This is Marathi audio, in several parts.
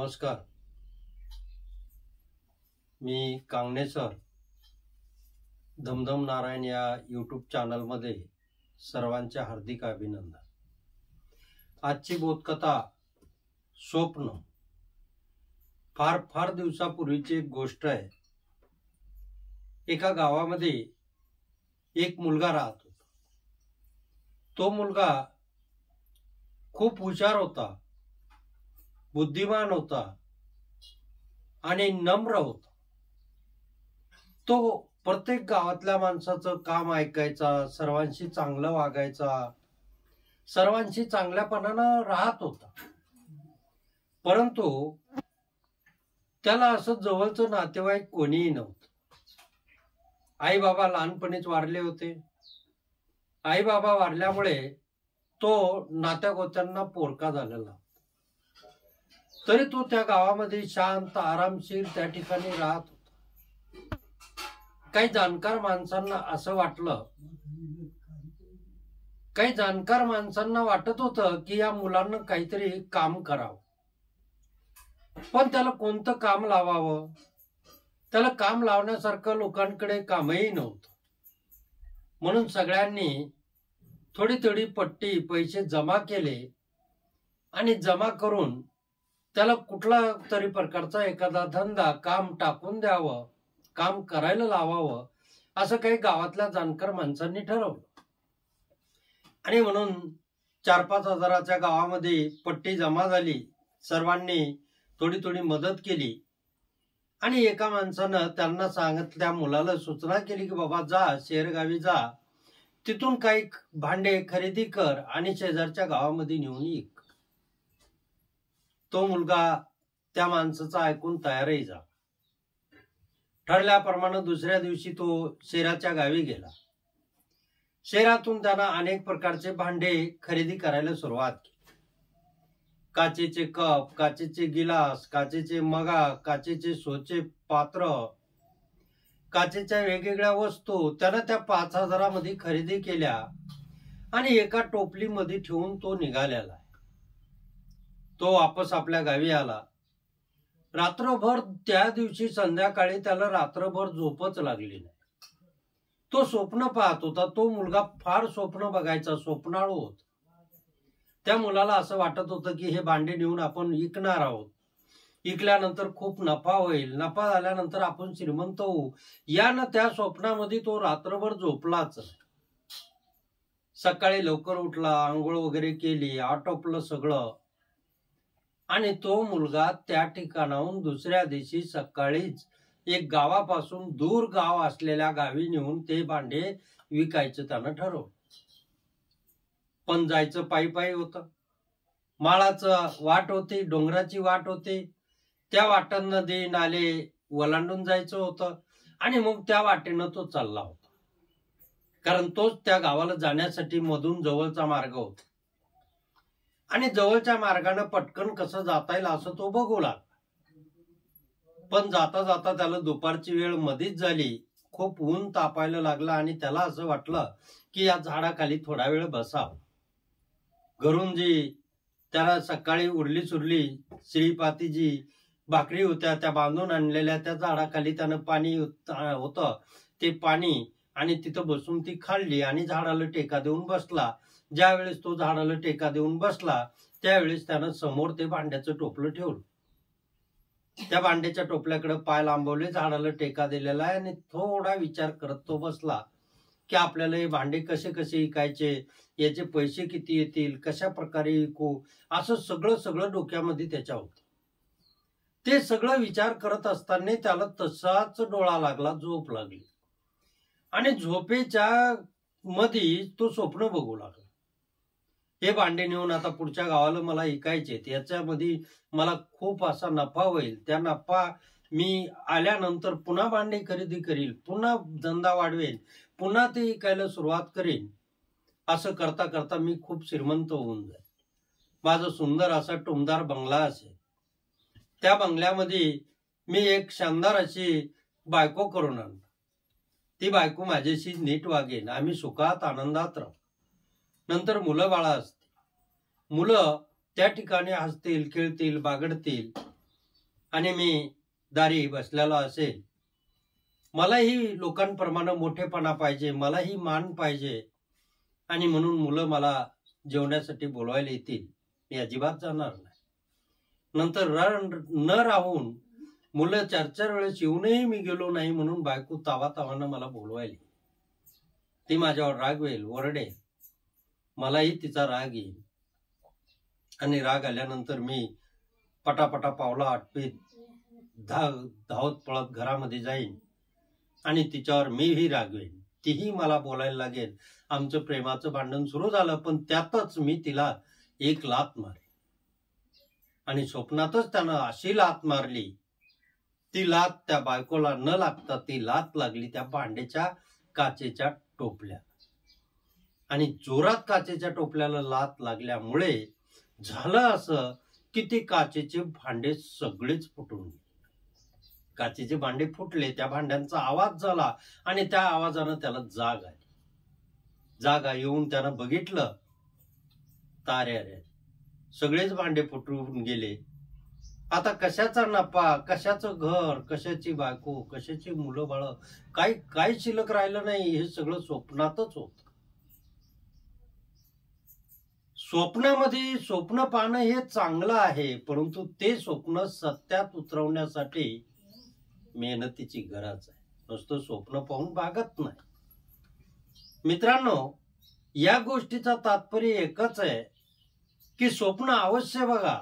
नमस्कार. मी कांगणे सर धमधम नारायण या यूट्यूब चॅनलमध्ये सर्वांचे हार्दिक अभिनंदन. आजची बोधकथा स्वप्न. फार फार दिवसापूर्वीची एक गोष्ट आहे. एका गावामध्ये एक मुलगा राहत होता. तो मुलगा खूप हुशार होता, बुद्धिमान होता आणि नम्र होता. तो प्रत्येक गावातल्या माणसाचं काम ऐकायचा, सर्वांशी चांगलं वागायचा, सर्वांशी चांगल्यापणानं राहत होता. परंतु त्याला असं जवळचं नातेवाईक कोणीही नव्हतं. आई बाबा लहानपणीच वारले होते. आई बाबा वारल्यामुळे तो नात्यागोत्यांना पोरका झालेला. तरी तो त्या गावामध्ये शांत आरामशीर त्या ठिकाणी राहत होता. काही जाणकार माणसांना असं वाटलं, काही जाणकार माणसांना वाटत होतं की या मुलांना काहीतरी काम करावं. पण त्याला कोणतं काम लावावं, त्याला काम लावण्यासारखं लोकांकडे कामही नव्हतं. म्हणून सगळ्यांनी थोडी थोडी पट्टी पैसे जमा केले आणि जमा करून त्याला कुठला तरी प्रकारचा एखादा धंदा, काम टाकून द्यावं, काम करायला लावावं, असं काही गावातल्या जाणकार माणसांनी ठरवलं. आणि म्हणून 4-5 हजाराच्या गावामध्ये पट्टी जमा झाली. सर्वांनी थोडी थोडी मदत केली आणि एका माणसानं त्यांना सांगितलं, त्या मुलाला सूचना केली की बाबा जा, शेरगावी जा, तिथून काही भांडे खरेदी कर आणि शेजारच्या गावामध्ये नेऊन विक. तो मुलगा त्या माणसाचं ऐकून तयारही झाला. ठरल्याप्रमाणे दुसऱ्या दिवशी तो शेराच्या गावी गेला. शेरातून त्यानं अनेक प्रकारचे भांडे खरेदी करायला सुरुवात केली. काचेचे कप, काचेचे गिलास, काचेचे मगा, काचेचे सोचे पात्र, काचेच्या वेगवेगळ्या वस्तू त्यानं त्या 5,000 मध्ये खरेदी केल्या आणि एका टोपलीमध्ये ठेवून तो निघालेला आहे. तो वापस आपल्या गावी आला. रात्रभर त्या दिवशी संध्याकाळी त्याला रात्रभर झोपच लागली नाही. तो स्वप्न पाहत होता. तो मुलगा फार स्वप्न बघायचा, स्वप्नाळू होता. त्या मुलाला असं वाटत होतं की हे भांडे नेऊन आपण विकणार आहोत, विकल्यानंतर खूप नफा होईल, नफा झाल्यानंतर आपण श्रीमंत होऊ. यानं त्या स्वप्नामध्ये तो रात्रभर झोपलाच. सकाळी लवकर उठला, आंघोळ वगैरे केली, आटोपलं सगळं आणि तो मुलगा त्या ठिकाणाहून दुसऱ्या दिवशी सकाळीच एक गावापासून दूर गाव असलेल्या गावी नेऊन ते भांडे विकायचं त्यानं ठरवलं. पण जायचं पायी पायी होतं. माळाचं वाट होती, डोंगराची वाट होती. त्या वाटेनं नदी नाले ओलांडून जायचं होतं आणि मग त्या वाटेनं तो चालला होता. कारण तोच त्या गावाला जाण्यासाठी मधून जवळचा मार्ग होता आणि जवळच्या मार्गाने पटकन कसं जाता येईल असं तो बघू लागला. पण जाता जाता त्याला दुपारची वेळ मधीच झाली. खूप ऊन तापायला लागला आणि त्याला असं वाटलं की या झाडाखाली थोडा वेळ बसावं. घरून जी त्याला सकाळी उरली सुरली शिळीपाती जी भाकरी होत्या त्या बांधून आणलेल्या, त्या झाडाखाली त्यानं पाणी होतं ते पाणी आणि तिथं बसून ती खाल्ली आणि झाडाला टेका देऊन बसला. ज्यावेळेस तो झाडाला टेका देऊन बसला त्यावेळेस त्यानं समोर ते भांड्याचं टोपलं ठेवलं. त्या भांड्याच्या टोपल्याकडे पाय लांबवले, झाडाला टेका दिलेला आहे आणि थोडा विचार करत तो बसला की आपल्याला हे भांडे कसे कसे विकायचे, याचे पैसे किती येतील, कशा प्रकारे विकू, असं सगळं डोक्यामध्ये त्याच्या होतं. ते सगळं विचार करत असताना त्याला तसाच डोळा लागला, झोप लागली आणि झोपेच्या मध्ये तो स्वप्न बघू लागला. हे भांडे नेऊन आता पुढच्या गावाला मला विकायचे, याच्यामध्ये मला खूप असा नफा होईल. त्या नफा मी आल्यानंतर पुन्हा भांडे खरेदी करील, पुन्हा धंदा वाढवेल, पुन्हा ते विकायला सुरुवात करेन. असं करता करता मी खूप श्रीमंत होऊन जाईल. माझा सुंदर असा टुमदार बंगला असेल. त्या बंगल्यामध्ये मी एक शानदार अशी बायको करून आणतो. ती बायको माझ्याशी नीट वागेल, आम्ही सुखात आनंदात राहू. नंतर मुलं बाळा असतील. मुलं त्या ठिकाणी हसतील, खेळतील, बागडतील आणि मी दारी बसलेला असेल, मलाही लोकांप्रमाणे मोठेपणा पाहिजे, मलाही मान पाहिजे, आणि म्हणून मुलं मला जेवण्यासाठी बोलवायला येतील, मी अजिबात जाणार नाही. नंतर न राहून मुलं 4-4 वेळेस येऊनही मी गेलो नाही म्हणून बायको तावातावानं मला बोलवायली. ती माझ्यावर रागवेल, ओरडेल, मलाही तिचा राग येईल. आणि राग आल्यानंतर मी पटापटा पावला आटपीत धावत पळत घरामध्ये जाईन आणि तिच्यावर मीही रागवेन. तीही मला बोलायला लागेल. आमचं प्रेमाचं भांडण सुरू झालं, पण त्यातच मी तिला एक लाथ मारली. आणि स्वप्नातच त्यानं अशी लाथ मारली, ती लाथ त्या बायकोला न लागता ती लाथ लागली त्या भांड्याच्या काचेच्या टोपल्या. आणि जोरात काचेच्या टोपल्याला लाथ लागल्यामुळे झालं असं की ते काचेचे भांडे सगळेच फुटून गेले. काचेचे भांडे फुटले, त्या भांड्यांचा आवाज झाला आणि त्या आवाजानं त्याला जाग आली. जागा येऊन त्यानं बघितलं, तारे सगळेच भांडे फुटून गेले. आता कशाचा नफा, कशाचं घर, कशाची बायको, कशाची मुलं बाळ, काय शिल्लक राहिलं नाही. हे सगळं स्वप्नातच होत. स्वप्नामध्ये स्वप्न पाहणं हे चांगलं आहे, परंतु ते स्वप्न सत्यात उतरवण्यासाठी मेहनतीची गरज आहे. नुसतं स्वप्न पाहून भागत नाही. मित्रांनो, या गोष्टीचा तात्पर्य एकच आहे की स्वप्न अवश्य बघा,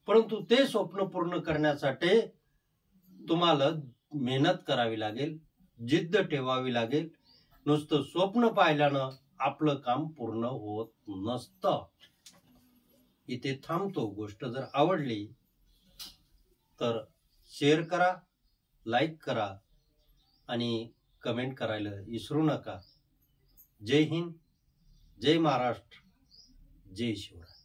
परंतु ते स्वप्न पूर्ण करण्यासाठी तुम्हाला मेहनत करावी लागेल, जिद्द ठेवावी लागेल. नुसतं स्वप्न पाहिल्यानं आपलं काम पूर्ण होत नसतं. इथे थांबतो. गोष्ट जर आवडली तर शेअर करा, लाईक करा आणि कमेंट करायला विसरू नका. जय हिंद, जय महाराष्ट्र, जय शिवराय.